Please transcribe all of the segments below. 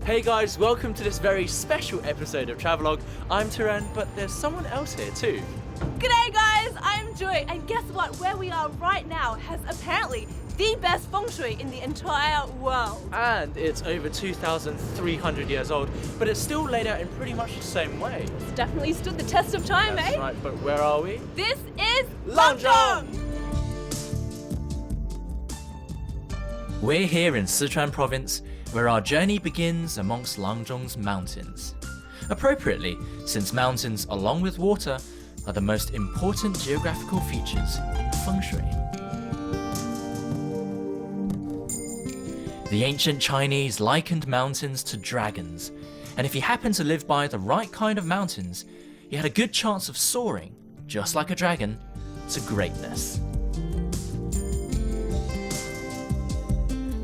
Hey guys, welcome to this very special episode of Travelogue. I'm Tianran, but there's someone else here too. G'day guys, I'm Shui, and guess what? Where we are right now has apparently the best feng shui in the entire world. And it's over 2,300 years old, but it's still laid out in pretty much the same way. It's definitely stood the test of time, That's eh? right, but where are we? This is Langzhong! We're here in Sichuan province, where our journey begins amongst Langzhong's mountains. Appropriately, since mountains, along with water, are the most important geographical features in Feng Shui. The ancient Chinese likened mountains to dragons, and if you happen to live by the right kind of mountains, you had a good chance of soaring, just like a dragon, to greatness.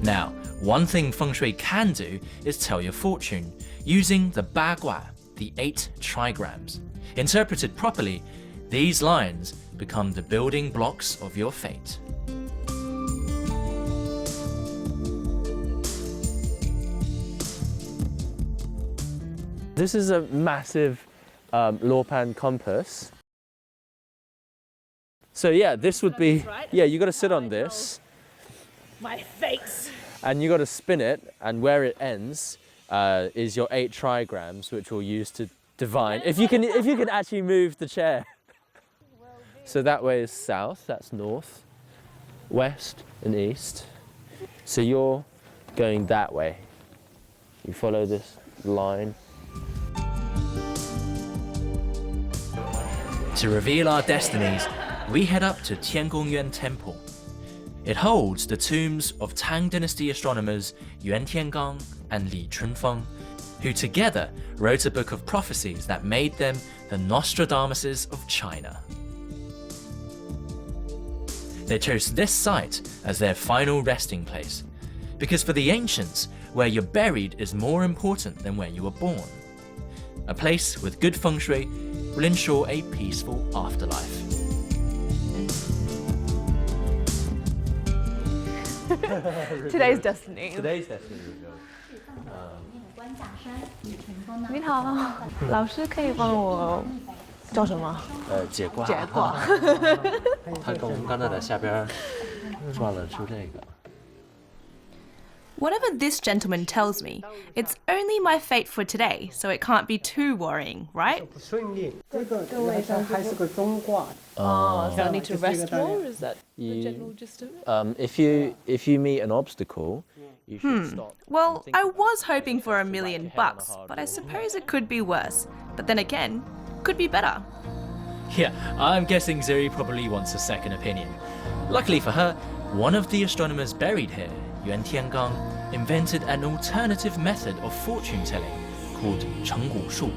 Now, one thing Feng Shui can do is tell your fortune, using the Ba Gua, the 8 trigrams. Interpreted properly, these lines become the building blocks of your fate. This is a massive Lorpan compass. So yeah, this would be, yeah, you got to sit on this. my face. And you got to spin it, and where it ends is your 8 trigrams, which we'll use to divine. If you can actually move the chair. So that way is south, that's north, west and east. So you're going that way. You follow this line. To reveal our destinies, we head up to Tiangong Temple. It holds the tombs of Tang Dynasty astronomers Yuan Tiangang and Li Chunfeng, who together wrote a book of prophecies that made them the Nostradamuses of China. They chose this site as their final resting place, because for the ancients, where you're buried is more important than where you were born. A place with good feng shui will ensure a peaceful afterlife. Today's destiny. Today's destiny. 你好，老师可以帮我叫什么？解卦。解卦。他跟我们刚才在下边转了出这个。 Whatever this gentleman tells me, it's only my fate for today, so it can't be too worrying, right? So I need to rest more? Is that the general gist of it? If you meet an obstacle, you should stop. Well, I was hoping for $1 million, but I suppose it could be worse. But then again, could be better. Yeah, I'm guessing Zuri probably wants a second opinion. Luckily for her, one of the astronomers buried here, Yuan Tiangang, invented an alternative method of fortune telling called Chenggu Shu.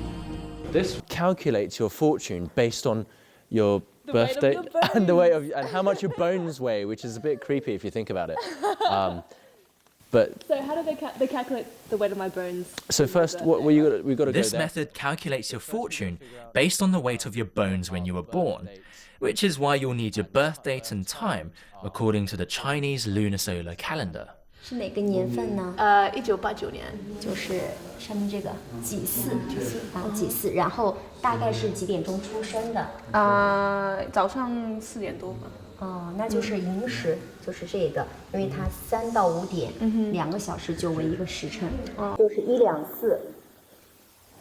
This calculates your fortune based on your birthday and the weight of and how much your bones weigh, which is a bit creepy if you think about it. So how do they calculate the weight of my bones? So first, we got to go This there. method calculates your fortune based on the weight of your bones when you were born, which is why you'll need your birth date and time according to the Chinese lunar-solar calendar. 是哪个年份呢？1989年。就是上面这个己巳，己巳，然后大概是几点钟出生的？早上4点多吧。哦，那就是寅时，就是这个，因为它3到5点，2个小时就为一个时辰，就是1两4，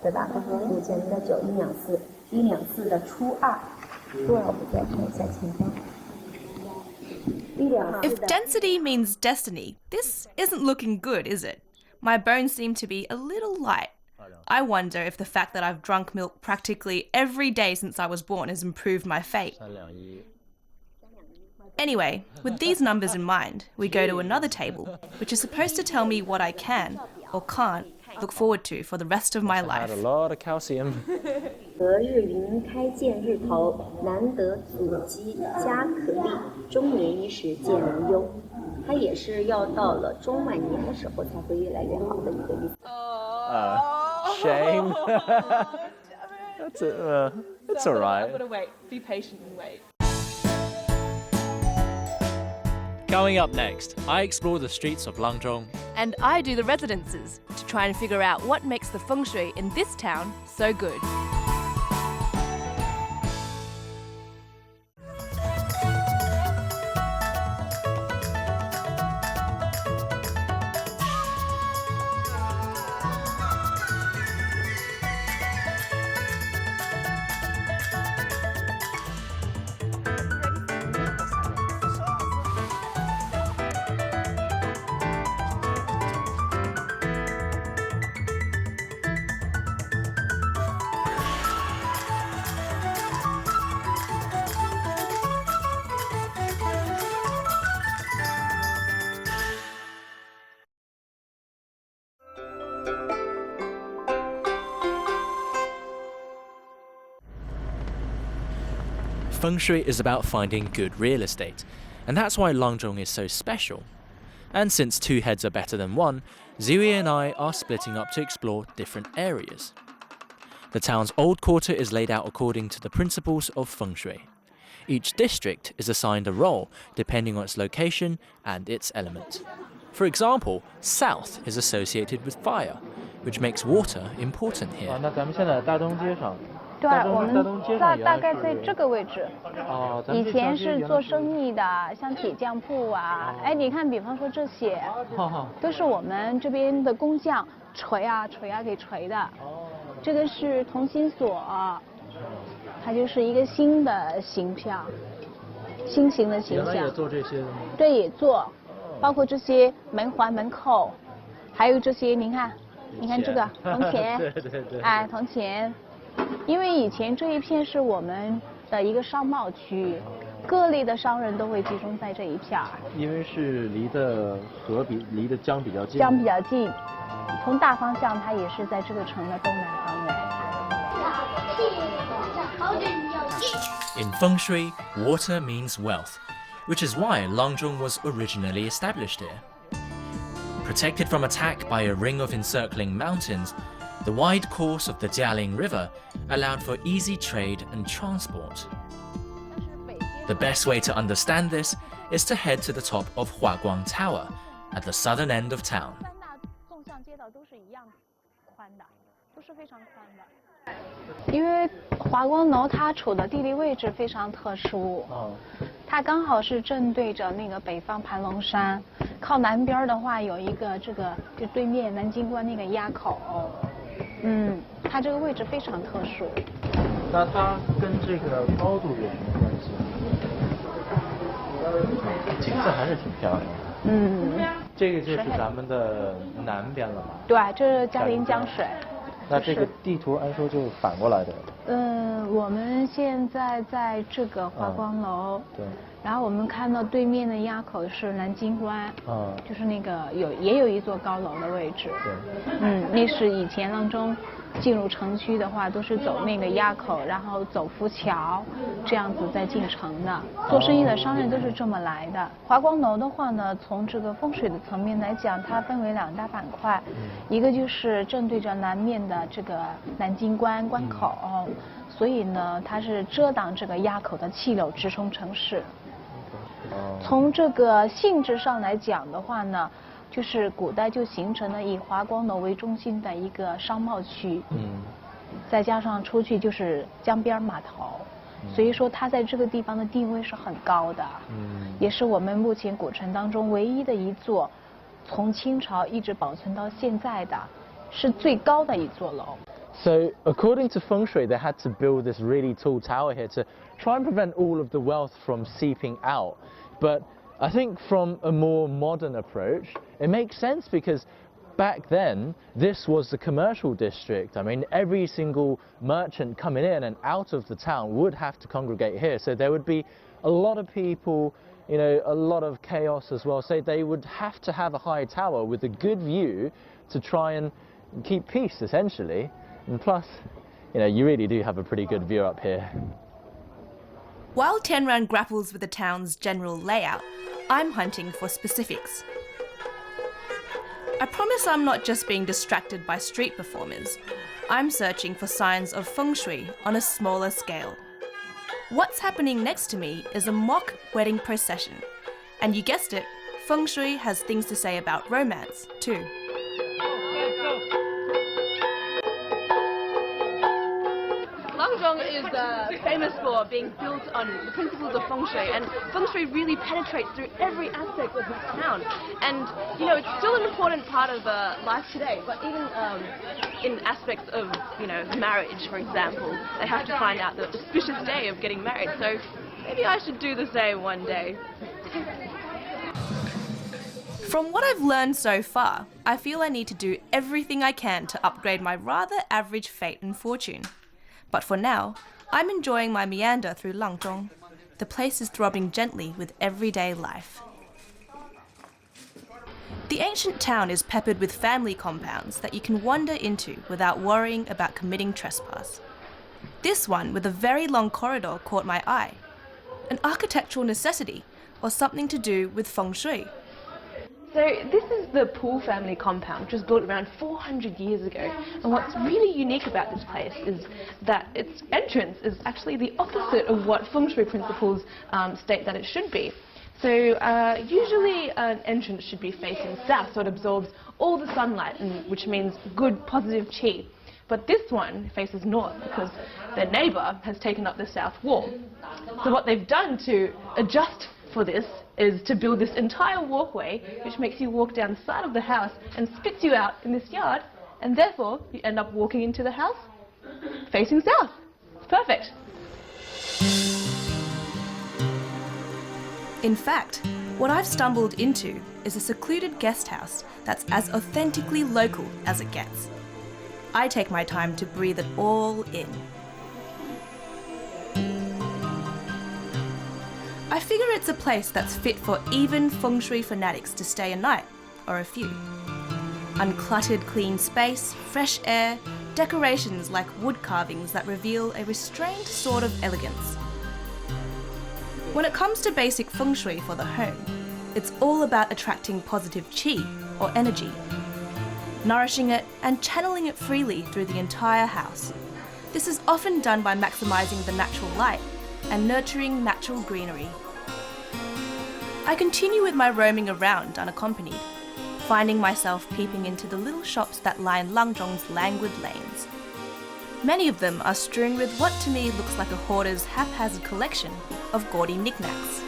对吧？5减1的9，1两4，1两4的初2，我们再看一下前方。 If density means destiny, this isn't looking good, is it? My bones seem to be a little light. I wonder if the fact that I've drunk milk practically every day since I was born has improved my fate. Anyway, with these numbers in mind, we go to another table, which is supposed to tell me what I can or can't look forward to for the rest of my life. Had a lot of calcium. 择日云开见日头，难得祖籍家可立，中年伊时见无忧。它也是要到了中晚年的时候才会越来越好的一个意思。Shame. That's all right. I've got to wait. Be patient and wait. Coming up next, I explore the streets of Langzhong. And I do the residences to try and figure out what makes the feng shui in this town so good. Feng Shui is about finding good real estate, and that's why Langzhong is so special. And since two heads are better than one, Zhui and I are splitting up to explore different areas. The town's old quarter is laid out according to the principles of Feng Shui. Each district is assigned a role depending on its location and its element. For example, south is associated with fire, which makes water important here. 那咱们现在大东街上。 对，我们大概在这个位置。哦，以前是做生意的，像铁匠铺啊。哎，你看，比方说这些，都是我们这边的工匠锤啊给锤的。哦。这个是同心锁，它就是一个新的形象，新型的形象。原来也做这些的吗？对，也做，包括这些门环、门扣，还有这些，您看这个铜钱，对，哎，铜钱。 因为以前这一片是我们的一个商贸区，各类的商人都会集中在这一片儿。因为是离的江比较近。江比较近，从大方向它也是在这个城的东南方位。In Feng Shui, water means wealth, which is why Langzhong was originally established here. Protected from attack by a ring of encircling mountains, the wide course of the Jialing River allowed for easy trade and transport. The best way to understand this is to head to the top of Huaguang Tower at the southern end of town. 因为华光楼它处的地理位置非常特殊，它刚好是正对着那个北方盘龙山，靠南边的话有一个就对面南京关那个垭口。 它这个位置非常特殊。那它跟这个高度有什么关系？景色还是挺漂亮的。这个就是咱们的南边了吧？对，这是嘉陵江水。那这个地图按说就是反过来的。我们现在在这个华光楼。对。 然后我们看到对面的垭口是南京关，就是那个也有一座高楼的位置。对，那是以前当中进入城区的话，都是走那个垭口，然后走浮桥，这样子再进城的。做生意的商人都是这么来的。华光楼的话呢，从这个风水的层面来讲，它分为两大板块，一个就是正对着南面的这个南京关关口，所以呢，它是遮挡这个垭口的气流，直冲城市。 从这个性质上来讲的话呢，就是古代就形成了以华光楼为中心的一个商贸区，再加上出去就是江边码头，所以说它在这个地方的地位是很高的，也是我们目前古城当中唯一的一座，从清朝一直保存到现在的，是最高的一座楼。 So, according to Feng Shui, they had to build this really tall tower here to try and prevent all of the wealth from seeping out. But I think from a more modern approach, it makes sense because back then, this was the commercial district. I mean, every single merchant coming in and out of the town would have to congregate here. So there would be a lot of people, you know, a lot of chaos as well. So they would have to have a high tower with a good view to try and keep peace, essentially. And plus, you know, you really do have a pretty good view up here. While Tianran grapples with the town's general layout, I'm hunting for specifics. I promise I'm not just being distracted by street performers. I'm searching for signs of feng shui on a smaller scale. What's happening next to me is a mock wedding procession, And you guessed it, Feng Shui has things to say about romance, too. Langzhong is famous for being built on the principles of Feng Shui, and Feng Shui really penetrates through every aspect of this town. And, you know, it's still an important part of life today, but even in aspects of, you know, marriage, for example, they have to find out the auspicious day of getting married. So maybe I should do the same one day. From what I've learned so far, I feel I need to do everything I can to upgrade my rather average fate and fortune. But for now, I'm enjoying my meander through Langzhong. The place is throbbing gently with everyday life. The ancient town is peppered with family compounds that you can wander into without worrying about committing trespass. This one with a very long corridor caught my eye. An architectural necessity or something to do with Feng Shui. So this is the Poole family compound, which was built around 400 years ago. And what's really unique about this place is that its entrance is actually the opposite of what Feng Shui principles state that it should be. So usually an entrance should be facing south, so it absorbs all the sunlight, which means good positive qi. But this one faces north because their neighbour has taken up the south wall. So what they've done to adjust for this is to build this entire walkway which makes you walk down the side of the house and spits you out in this yard, and therefore you end up walking into the house facing south. It's perfect. In fact, what I've stumbled into is a secluded guest house that's as authentically local as it gets. I take my time to breathe it all in. I figure it's a place that's fit for even Feng Shui fanatics to stay a night, or a few. Uncluttered clean space, fresh air, decorations like wood carvings that reveal a restrained sort of elegance. When it comes to basic Feng Shui for the home, it's all about attracting positive qi, or energy, nourishing it and channeling it freely through the entire house. This is often done by maximizing the natural light and nurturing natural greenery. I continue with my roaming around unaccompanied, finding myself peeping into the little shops that line Langzhong's languid lanes. Many of them are strewn with what to me looks like a hoarder's haphazard collection of gaudy knickknacks.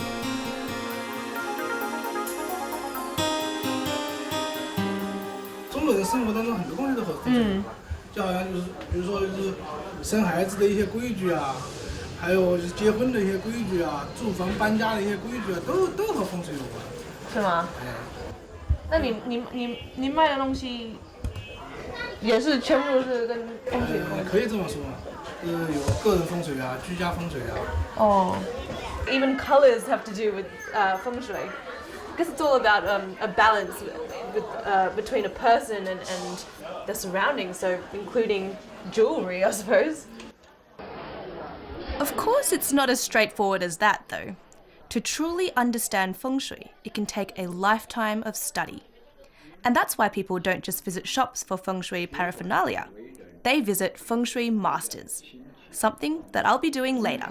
Even colors have to do with Feng Shui. I guess it's all about a balance between a person and the surroundings, so including jewelry, I suppose. Of course, it's not as straightforward as that, though. To truly understand Feng Shui, it can take a lifetime of study. And that's why people don't just visit shops for Feng Shui paraphernalia. They visit Feng Shui masters, something that I'll be doing later.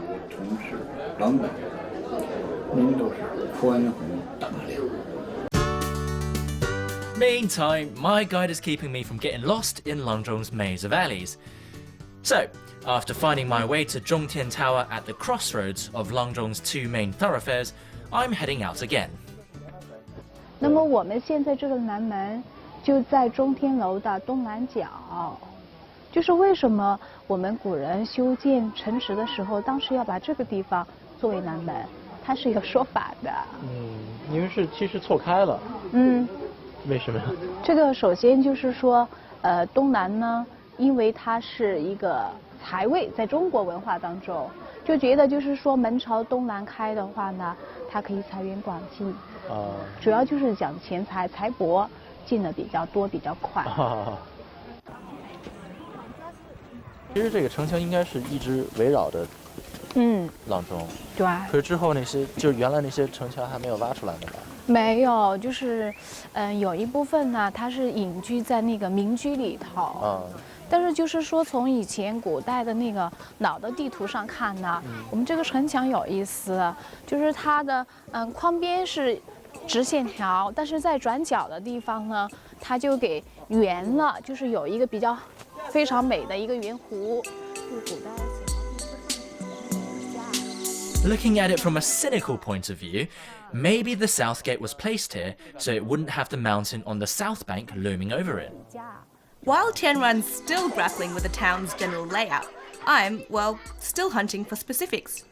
Meantime, my guide is keeping me from getting lost in Langzhong's maze of alleys. So, after finding my way to Zhongtian Tower at the crossroads of Langzhong's two main thoroughfares, I'm heading out again. 那么我们现在这个南门就在中天楼的东南角，就是为什么我们古人修建城池的时候，当时要把这个地方作为南门，它是有说法的。因为是其实错开了。为什么？这个首先就是说，东南呢，因为它是一个财位，在中国文化当中，就觉得就是说门朝东南开的话呢，它可以财源广进。主要就是讲钱财财帛进的比较多，比较快。其实这个城墙应该是一直围绕着阆中。对。可是之后那些就是原来那些城墙还没有挖出来的吧？没有，就是有一部分呢，它是隐居在那个民居里头。但是就是说，从以前古代的那个老的地图上看呢，我们这个城墙有意思，就是它的框边是直线条，但是在转角的地方呢，它就给圆了，就是有一个比较非常美的一个圆弧。就是古代Looking at it from a cynical point of view, maybe the south gate was placed here so it wouldn't have the mountain on the south bank looming over it. While Tianran's still grappling with the town's general layout, I'm, well, still hunting for specifics.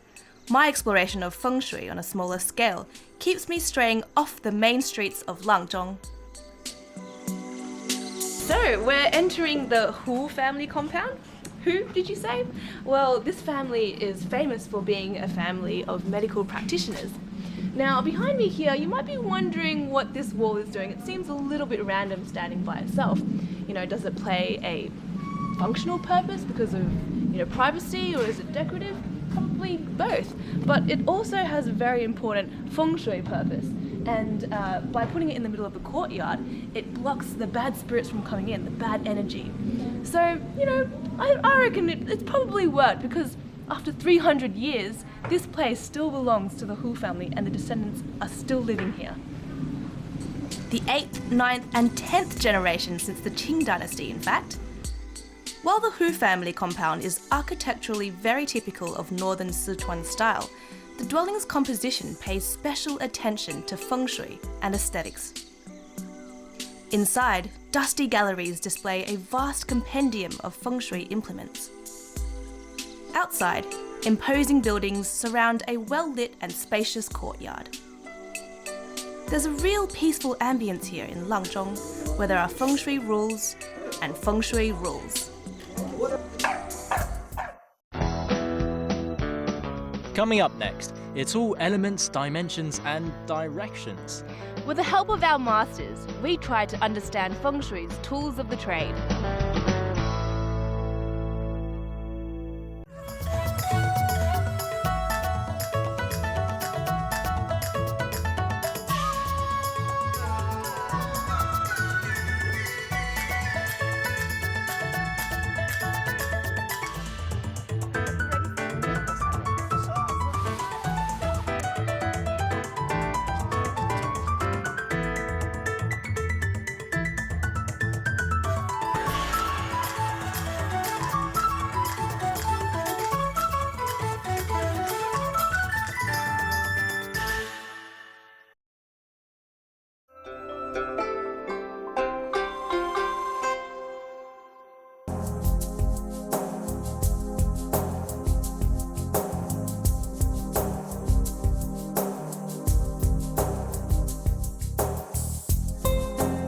My exploration of Feng Shui on a smaller scale keeps me straying off the main streets of Langzhong. So, we're entering the Hu family compound? Who, did you say? Well, this family is famous for being a family of medical practitioners. Now, behind me here, you might be wondering what this wall is doing. It seems a little bit random standing by itself. You know, does it play a functional purpose because of, privacy, or is it decorative? Probably both. But it also has a very important feng shui purpose. And by putting it in the middle of the courtyard, it blocks the bad spirits from coming in, the bad energy. So, I reckon it's probably worked, because after 300 years, this place still belongs to the Hu family and the descendants are still living here. The 8th, 9th and 10th generation since the Qing dynasty, in fact. While the Hu family compound is architecturally very typical of northern Sichuan style, the dwelling's composition pays special attention to feng shui and aesthetics. Inside, dusty galleries display a vast compendium of feng shui implements. Outside, imposing buildings surround a well-lit and spacious courtyard. There's a real peaceful ambience here in Langzhong, where there are feng shui rules and feng shui rules. Coming up next, it's all elements, dimensions and directions. With the help of our masters, we try to understand Feng Shui's tools of the trade.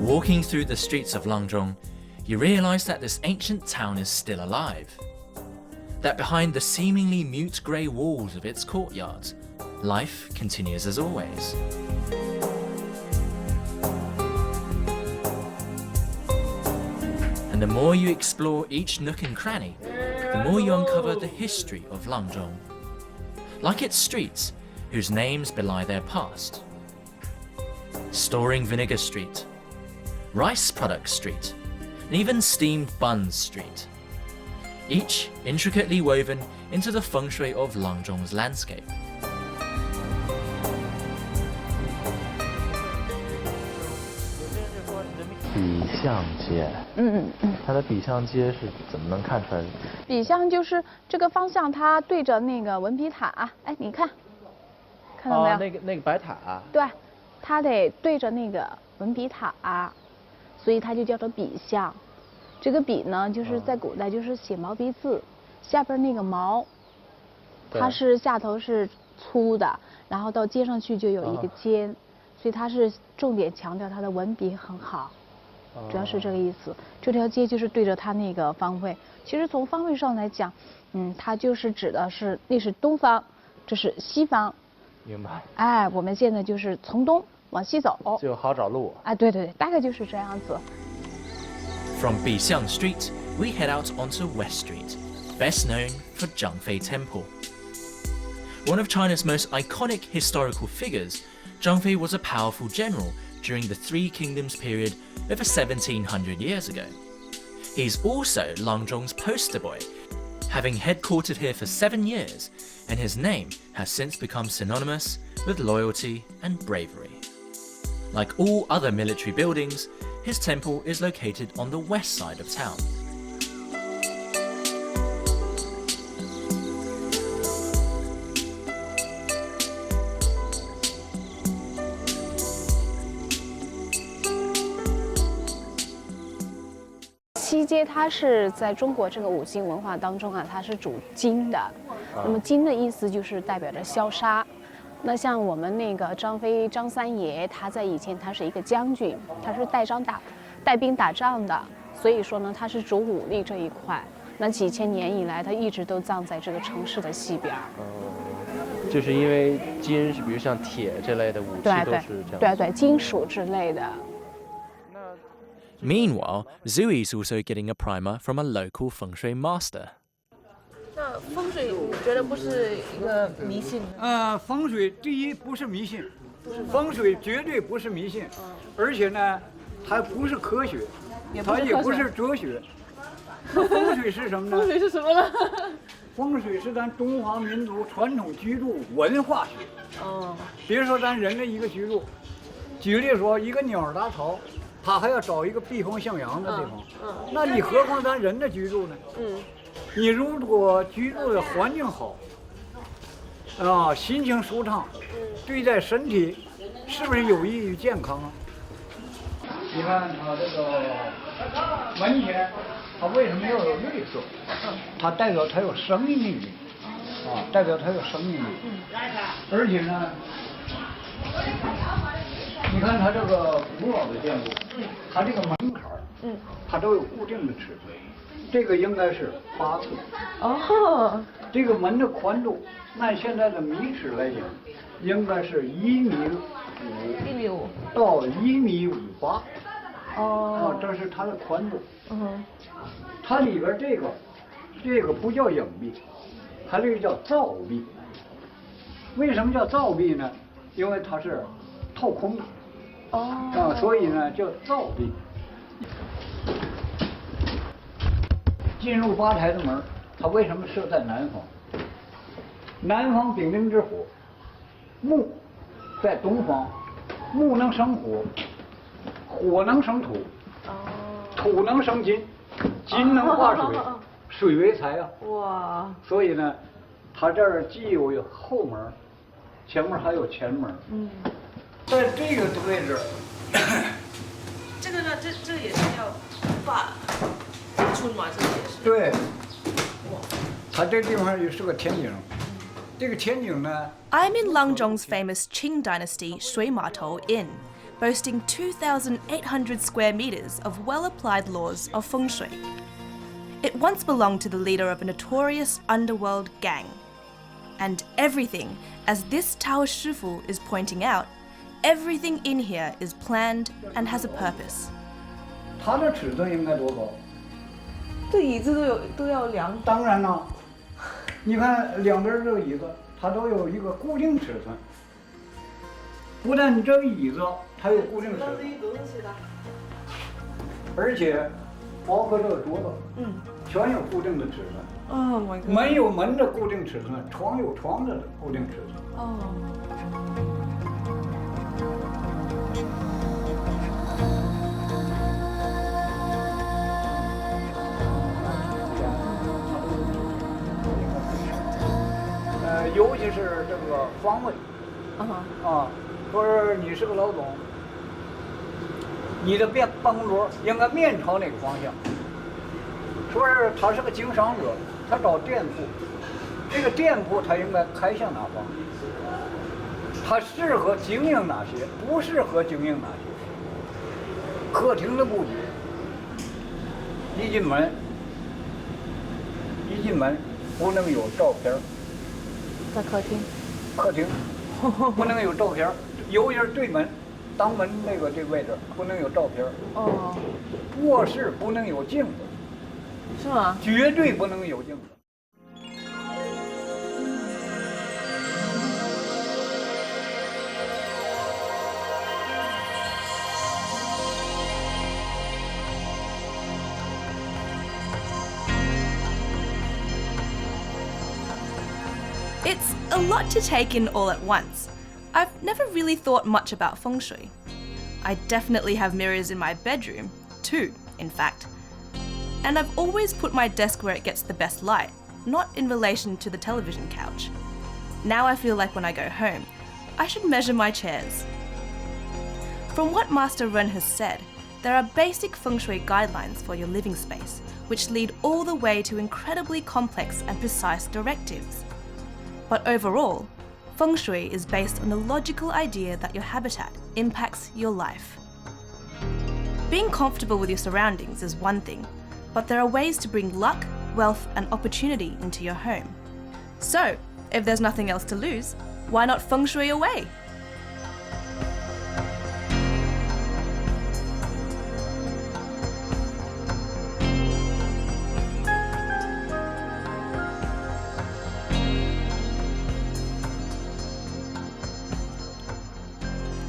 Walking through the streets of Langzhong, you realise that this ancient town is still alive. That behind the seemingly mute grey walls of its courtyards, life continues as always. And the more you explore each nook and cranny, the more you uncover the history of Langzhong. Like its streets, whose names belie their past. Storing Vinegar Street, Rice Product Street, and even Steamed Buns Street. Each intricately woven into the feng shui of Langzhong's landscape. 笔相街，它的笔相街是怎么能看出来的？笔相就是这个方向，它对着那个文笔塔，哎，你看，看到没有？那个白塔。对，它得对着那个文笔塔，所以它就叫做笔相。这个笔呢，就是在古代就是写毛笔字，下边那个毛，它是下头是粗的，然后到接上去就有一个尖，所以它是重点强调它的文笔很好。 主要是这个意思，这条街就是对着它那个方位。其实从方位上来讲，它就是指的是那是东方，这是西方。明白。哎，我们现在就是从东往西走，就好找路。哎，对对对，大概就是这样子。From Bixiang Street, we head out onto West Street, best known for Zhangfei Temple. One of China's most iconic historical figures, Zhangfei was a powerful general during the Three Kingdoms period over 1700 years ago. He's also Langzhong's poster boy, having headquartered here for 7 years, and his name has since become synonymous with loyalty and bravery. Like all other military buildings, his temple is located on the west side of town.西街它是在中国这个五行文化当中啊，它是主金的。那么金的意思就是代表着消杀。那像我们那个张飞张三爷，他在以前他是一个将军，他是带兵打仗的，所以说呢，他是主武力这一块。那几千年以来，他一直都葬在这个城市的西边。就是因为金是，比如像铁这类的武器都是这样。对，金属之类的。Meanwhile, Zhui's also getting a primer from a local Feng Shui master. 那风水你觉得不是一个迷信吗？风水第一不是迷信，风水绝对不是迷信，而且呢，它不是科学，它也不是哲学。风水是什么呢？风水是什么呢？风水是咱中华民族传统居住文化学。别说咱人的一个居住，举例说，一个鸟搭巢，它还要找一个避风向阳的地方。那你何况咱人的居住呢？你如果居住的环境好，心情舒畅，对待身体是不是有益于健康啊？你看它这个门前，它为什么要有绿色？它代表它有生命力，代表它有生命力。而且呢，你看它这个古老的建筑，它这个门槛它都有固定的尺寸。这个应该是8寸。这个门的宽度，按现在的米尺来讲，应该是1.5米到1.58米。这是它的宽度。它里边这个不叫影壁，它这个叫造壁。为什么叫造壁呢？因为它是透空的。所以呢叫造壁。进入吧台的门，它为什么设在南方？南方丙丁之火，木在东方，木能生火，火能生土，土能生金，金能化水，水为财啊！哇！所以呢，它这儿既有后门，前面还有前门。在这个位置，这个呢，这也是要把。对，它这地方也是个天井。这个天井呢 I'm in Langzhong's famous Qing Dynasty Shui Inn, boasting 2,800 square meters of well-applied laws of Feng Shui. It once belonged to the leader of a notorious underworld gang. And everything, as this Tao Shifu is pointing out, everything in here is planned and has a purpose. 它的尺寸应该多高？这椅子都要量。当然了，你看两边这个椅子，它都有一个固定尺寸。不但你这个椅子它有固定尺寸，而且包括这个桌子，全有固定的尺寸。门有门的固定尺寸，床有床的固定尺寸。尤其是这个方位，说你是个老总，你的办公桌应该面朝哪个方向？说是他是个经商者，他找店铺，这个店铺他应该开向哪方？他适合经营哪些，不适合经营哪些？客厅的布局，一进门不能有照片。在客厅不能有照片，尤其是对门，当门这位置不能有照片。卧室不能有镜子，是吗？绝对不能有镜子。It's a lot to take in all at once. I've never really thought much about Feng Shui. I definitely have mirrors in my bedroom, 2, in fact. And I've always put my desk where it gets the best light, not in relation to the television couch. Now I feel like when I go home, I should measure my chairs. From what Master Ren has said, there are basic Feng Shui guidelines for your living space, which lead all the way to incredibly complex and precise directives. But overall, Feng Shui is based on the logical idea that your habitat impacts your life. Being comfortable with your surroundings is one thing, but there are ways to bring luck, wealth, and opportunity into your home. So, if there's nothing else to lose, why not Feng Shui away?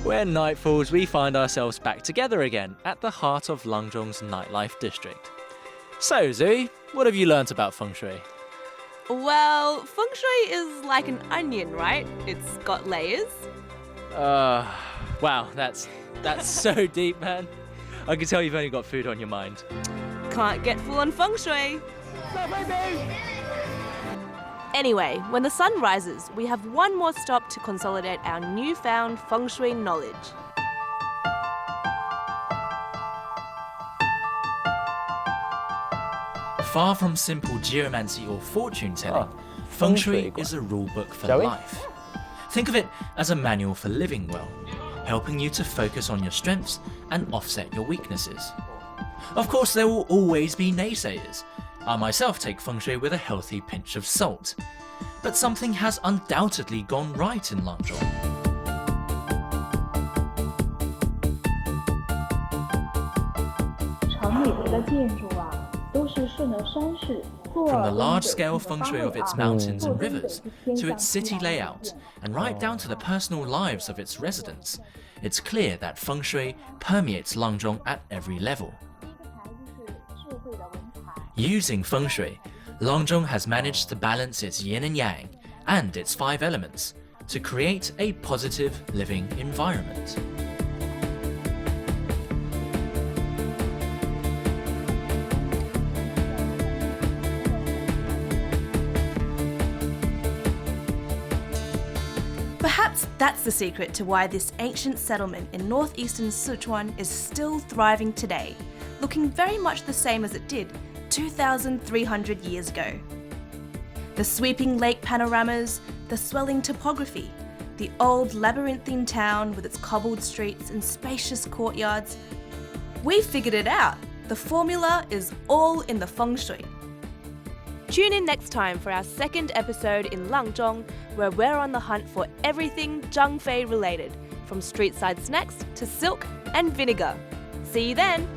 When night falls, we find ourselves back together again at the heart of Langzhong's nightlife district. So, Zhui, what have you learnt about Feng Shui? Well, Feng Shui is like an onion, right? It's got layers. Wow, that's so deep, man. I can tell you've only got food on your mind. Can't get full on Feng Shui. Anyway, when the sun rises, we have one more stop to consolidate our newfound Feng Shui knowledge. Far from simple geomancy or fortune telling, Feng Shui is a rule book for life. Think of it as a manual for living well, helping you to focus on your strengths and offset your weaknesses. Of course, there will always be naysayers. I myself take Feng Shui with a healthy pinch of salt. But something has undoubtedly gone right in Langzhou. From the large-scale Feng Shui of its mountains and rivers, to its city layout, and right down to the personal lives of its residents, it's clear that Feng Shui permeates Langzhong at every level. Using Feng Shui, Langzhong has managed to balance its yin and yang and its 5 elements to create a positive living environment. Perhaps that's the secret to why this ancient settlement in northeastern Sichuan is still thriving today, looking very much the same as it did 2,300 years ago. The sweeping lake panoramas, the swelling topography, the old labyrinthine town with its cobbled streets and spacious courtyards. We figured it out. The formula is all in the Feng Shui. Tune in next time for our second episode in Langzhong, where we're on the hunt for everything Zhangfei related, from street side snacks to silk and vinegar. See you then!